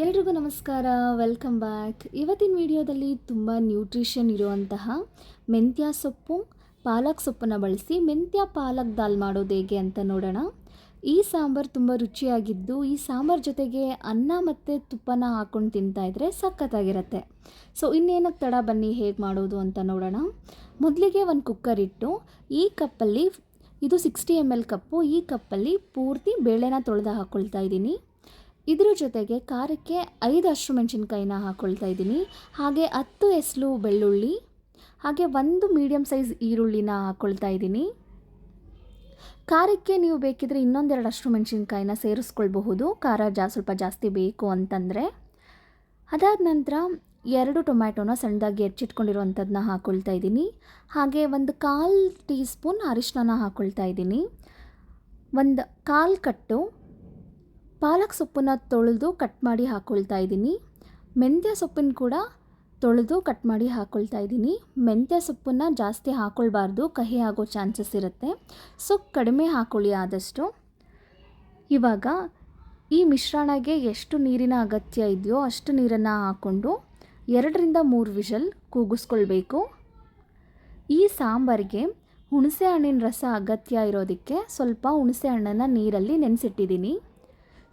ಎಲ್ರಿಗೂ ನಮಸ್ಕಾರ, welcome back. ಇವತ್ತಿನ ವಿಡಿಯೋದಲ್ಲಿ ತುಂಬ ನ್ಯೂಟ್ರಿಷನ್ ಇರುವಂತಹ ಮೆಂತ್ಯ ಸೊಪ್ಪು, ಪಾಲಕ್ ಸೊಪ್ಪನ್ನು ಬಳಸಿ ಮೆಂತ್ಯ ಪಾಲಕ್ ದಾಲ್ ಮಾಡೋದು ಹೇಗೆ ಅಂತ ನೋಡೋಣ. ಈ ಸಾಂಬಾರು ತುಂಬ ರುಚಿಯಾಗಿದ್ದು, ಈ ಸಾಂಬಾರು ಜೊತೆಗೆ ಅನ್ನ ಮತ್ತು ತುಪ್ಪನ ಹಾಕ್ಕೊಂಡು ತಿಂತಾಯಿದ್ರೆ ಸಖತ್ತಾಗಿರುತ್ತೆ. ಸೊ ಇನ್ನೇನಕ್ಕೆ ತಡ, ಬನ್ನಿ ಹೇಗೆ ಮಾಡೋದು ಅಂತ ನೋಡೋಣ. ಮೊದಲಿಗೆ ಒಂದು ಕುಕ್ಕರ್ ಇಟ್ಟು ಈ ಕಪ್ಪಲ್ಲಿ, ಇದು 60 ml ಕಪ್ಪು, ಈ ಕಪ್ಪಲ್ಲಿ ಪೂರ್ತಿ ಬೇಳೆನ ತೊಳೆದು ಹಾಕ್ಕೊಳ್ತಾ ಇದ್ದೀನಿ. ಇದ್ರ ಜೊತೆಗೆ ಖಾರಕ್ಕೆ 5 ಹಸಿಮೆಣಸಿನ್ಕಾಯಿನ ಹಾಕ್ಕೊಳ್ತಾ ಇದ್ದೀನಿ. ಹಾಗೆ 10 ಎಸಳು ಬೆಳ್ಳುಳ್ಳಿ, ಹಾಗೆ 1 ಮೀಡಿಯಮ್ ಸೈಜ್ ಈರುಳ್ಳಿನ ಹಾಕ್ಕೊಳ್ತಾ ಇದ್ದೀನಿ. ಖಾರಕ್ಕೆ ನೀವು ಬೇಕಿದ್ರೆ ಇನ್ನೊಂದೆರಡು ಹಸಿಮೆಣಸಿನ್ಕಾಯಿನ ಸೇರಿಸ್ಕೊಳ್ಬಹುದು, ಖಾರ ಸ್ವಲ್ಪ ಜಾಸ್ತಿ ಬೇಕು ಅಂತಂದರೆ. ಅದಾದ ನಂತರ 2 ಟೊಮ್ಯಾಟೋನ ಸಣ್ಣದಾಗಿ ಹೆಚ್ಚಿಟ್ಕೊಂಡಿರುವಂಥದ್ದನ್ನ ಹಾಕ್ಕೊಳ್ತಾ ಇದ್ದೀನಿ. ಹಾಗೆ 1/4 ಟೀ ಸ್ಪೂನ್ ಅರಿಶಿನ ಹಾಕ್ಕೊಳ್ತಾ ಇದ್ದೀನಿ. 1/4 ಕಟ್ಟು ಪಾಲಕ್ ಸೊಪ್ಪನ್ನು ತೊಳೆದು ಕಟ್ ಮಾಡಿ ಹಾಕ್ಕೊಳ್ತಾ ಇದ್ದೀನಿ. ಮೆಂತ್ಯ ಸೊಪ್ಪನ್ನು ಕೂಡ ತೊಳೆದು ಕಟ್ ಮಾಡಿ ಹಾಕ್ಕೊಳ್ತಾ ಇದ್ದೀನಿ. ಮೆಂತ್ಯ ಸೊಪ್ಪನ್ನು ಜಾಸ್ತಿ ಹಾಕ್ಕೊಳ್ಬಾರ್ದು, ಕಹಿ ಆಗೋ ಚಾನ್ಸಸ್ ಇರುತ್ತೆ. ಸೊ ಕಡಿಮೆ ಹಾಕ್ಕೊಳ್ಳಿ ಆದಷ್ಟು. ಇವಾಗ ಈ ಮಿಶ್ರಣಕ್ಕೆ ಎಷ್ಟು ನೀರಿನ ಅಗತ್ಯ ಇದೆಯೋ ಅಷ್ಟು ನೀರನ್ನು ಹಾಕ್ಕೊಂಡು 2ರಿಂದ 3 ವಿಷಲ್ ಕೂಗಿಸ್ಕೊಳ್ಬೇಕು. ಈ ಸಾಂಬಾರಿಗೆ ಹುಣಸೆ ಹಣ್ಣಿನ ರಸ ಅಗತ್ಯ ಇರೋದಕ್ಕೆ ಸ್ವಲ್ಪ ಹುಣಸೆ ಹಣ್ಣನ್ನು ನೀರಲ್ಲಿ ನೆನೆಸಿಟ್ಟಿದ್ದೀನಿ.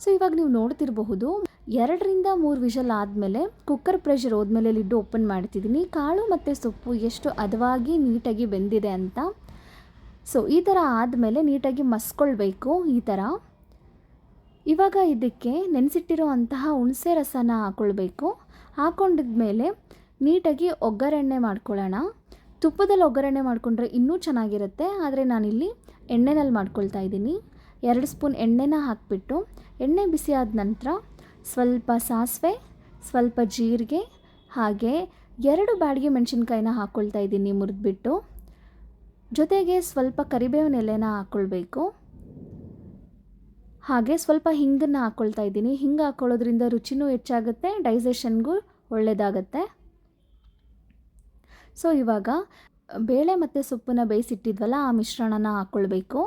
ಸೊ ಇವಾಗ ನೀವು ನೋಡ್ತಿರಬಹುದು, 2ರಿಂದ 3 ವಿಷಲ್ ಆದಮೇಲೆ ಕುಕ್ಕರ್ ಪ್ರೆಷರ್ ಹೋದ್ಮೇಲೆ ಲಿಡ್ ಓಪನ್ ಮಾಡ್ತಿದ್ದೀನಿ. ಕಾಳು ಮತ್ತು ಸೊಪ್ಪು ಎಷ್ಟು ಹದವಾಗಿ ನೀಟಾಗಿ ಬೆಂದಿದೆ ಅಂತ. ಸೊ ಈ ಥರ ಆದಮೇಲೆ ನೀಟಾಗಿ ಮಸ್ಕೊಳ್ಬೇಕು ಈ ಥರ. ಇವಾಗ ಇದಕ್ಕೆ ನೆನೆಸಿಟ್ಟಿರೋ ಅಂತಹ ಹುಣಸೆ ರಸನ ಹಾಕ್ಕೊಳ್ಬೇಕು. ಹಾಕ್ಕೊಂಡಿದ್ಮೇಲೆ ನೀಟಾಗಿ ಒಗ್ಗರಣೆ ಮಾಡ್ಕೊಳ್ಳೋಣ. ತುಪ್ಪದಲ್ಲಿ ಒಗ್ಗರಣೆ ಮಾಡಿಕೊಂಡ್ರೆ ಇನ್ನೂ ಚೆನ್ನಾಗಿರುತ್ತೆ, ಆದರೆ ನಾನಿಲ್ಲಿ ಎಣ್ಣೆನಲ್ಲಿ ಮಾಡ್ಕೊಳ್ತಾ ಇದ್ದೀನಿ. 2 ಸ್ಪೂನ್ ಎಣ್ಣೆನ ಹಾಕಿಬಿಟ್ಟು, ಎಣ್ಣೆ ಬಿಸಿ ಆದ ನಂತರ ಸ್ವಲ್ಪ ಸಾಸಿವೆ, ಸ್ವಲ್ಪ ಜೀರಿಗೆ, ಹಾಗೆ 2 ಬ್ಯಾಡಗಿ ಮೆಣಸಿನ್ಕಾಯಿನ ಹಾಕ್ಕೊಳ್ತಾ ಇದ್ದೀನಿ ಮುರಿದ್ಬಿಟ್ಟು. ಜೊತೆಗೆ ಸ್ವಲ್ಪ ಕರಿಬೇವಿನ ಎಲೆನ ಹಾಕ್ಕೊಳ್ಬೇಕು. ಹಾಗೆ ಸ್ವಲ್ಪ ಹಿಂಗನ್ನು ಹಾಕ್ಕೊಳ್ತಾ ಇದ್ದೀನಿ. ಹಿಂಗೆ ಹಾಕ್ಕೊಳ್ಳೋದ್ರಿಂದ ರುಚಿನೂ ಹೆಚ್ಚಾಗುತ್ತೆ, ಡೈಜೆಷನ್ಗೂ ಒಳ್ಳೆಯದಾಗತ್ತೆ. ಸೊ ಇವಾಗ ಬೇಳೆ ಮತ್ತು ಸೊಪ್ಪನ್ನು ಬೇಯಿಸಿಟ್ಟಿದ್ವಲ್ಲ, ಆ ಮಿಶ್ರಣನ ಹಾಕ್ಕೊಳ್ಬೇಕು.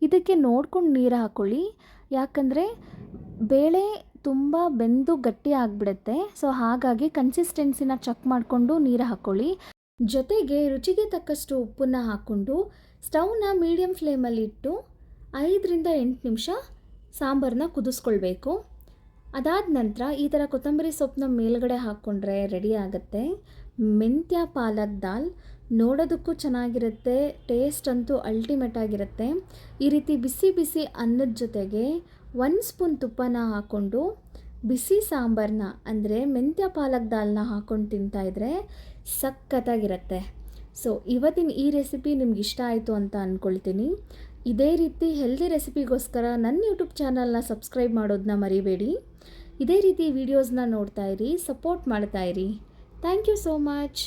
ಇದಕ್ಕೆ ನೋಡ್ಕೊಂಡು ನೀರು ಹಾಕ್ಕೊಳ್ಳಿ, ಯಾಕಂದರೆ ಬೇಳೆ ತುಂಬ ಬೆಂದು ಗಟ್ಟಿ ಆಗಿಬಿಡುತ್ತೆ. ಸೊ ಹಾಗಾಗಿ ಕನ್ಸಿಸ್ಟೆನ್ಸಿನ ಚೆಕ್ ಮಾಡಿಕೊಂಡು ನೀರು ಹಾಕ್ಕೊಳ್ಳಿ. ಜೊತೆಗೆ ರುಚಿಗೆ ತಕ್ಕಷ್ಟು ಉಪ್ಪನ್ನು ಹಾಕ್ಕೊಂಡು ಸ್ಟವ್ನ ಮೀಡಿಯಮ್ ಫ್ಲೇಮಲ್ಲಿ ಇಟ್ಟು 5ರಿಂದ 8 ನಿಮಿಷ ಸಾಂಬಾರನ್ನ ಕುದಿಸ್ಕೊಳ್ಬೇಕು. ಅದಾದ ನಂತರ ಈ ಥರ ಕೊತ್ತಂಬರಿ ಸೊಪ್ಪನ್ನ ಮೇಲ್ಗಡೆ ಹಾಕ್ಕೊಂಡ್ರೆ ರೆಡಿ ಆಗುತ್ತೆ ಮೆಂತ್ಯ ಪಾಲಕ್ ದಾಲ್. ನೋಡೋದಕ್ಕೂ ಚೆನ್ನಾಗಿರುತ್ತೆ, ಟೇಸ್ಟ್ ಅಂತೂ ಅಲ್ಟಿಮೇಟ್ ಆಗಿರುತ್ತೆ. ಈ ರೀತಿ ಬಿಸಿ ಬಿಸಿ ಅನ್ನದ ಜೊತೆಗೆ 1 ಸ್ಪೂನ್ ತುಪ್ಪನ ಹಾಕ್ಕೊಂಡು ಬಿಸಿ ಸಾಂಬಾರನ್ನ, ಅಂದರೆ ಮೆಂತ್ಯ ಪಾಲಕ್ ದಾಲ್ನ ಹಾಕ್ಕೊಂಡು ತಿಂತಾಯಿದ್ರೆ ಸಖತ್ತಾಗಿರುತ್ತೆ. ಸೊ ಇವತ್ತಿನ ಈ ರೆಸಿಪಿ ನಿಮ್ಗೆ ಇಷ್ಟ ಆಯಿತು ಅಂತ ಅಂದ್ಕೊಳ್ತೀನಿ. ಇದೇ ರೀತಿ ಹೆಲ್ದಿ ರೆಸಿಪಿಗೋಸ್ಕರ ನನ್ನ ಯೂಟ್ಯೂಬ್ ಚಾನಲ್ನ ಸಬ್ಸ್ಕ್ರೈಬ್ ಮಾಡೋದನ್ನ ಮರಿಬೇಡಿ. ಇದೇ ರೀತಿ ವೀಡಿಯೋಸ್ನ ನೋಡ್ತಾಯಿರಿ, ಸಪೋರ್ಟ್ ಮಾಡ್ತಾಯಿರಿ. Thank you so much.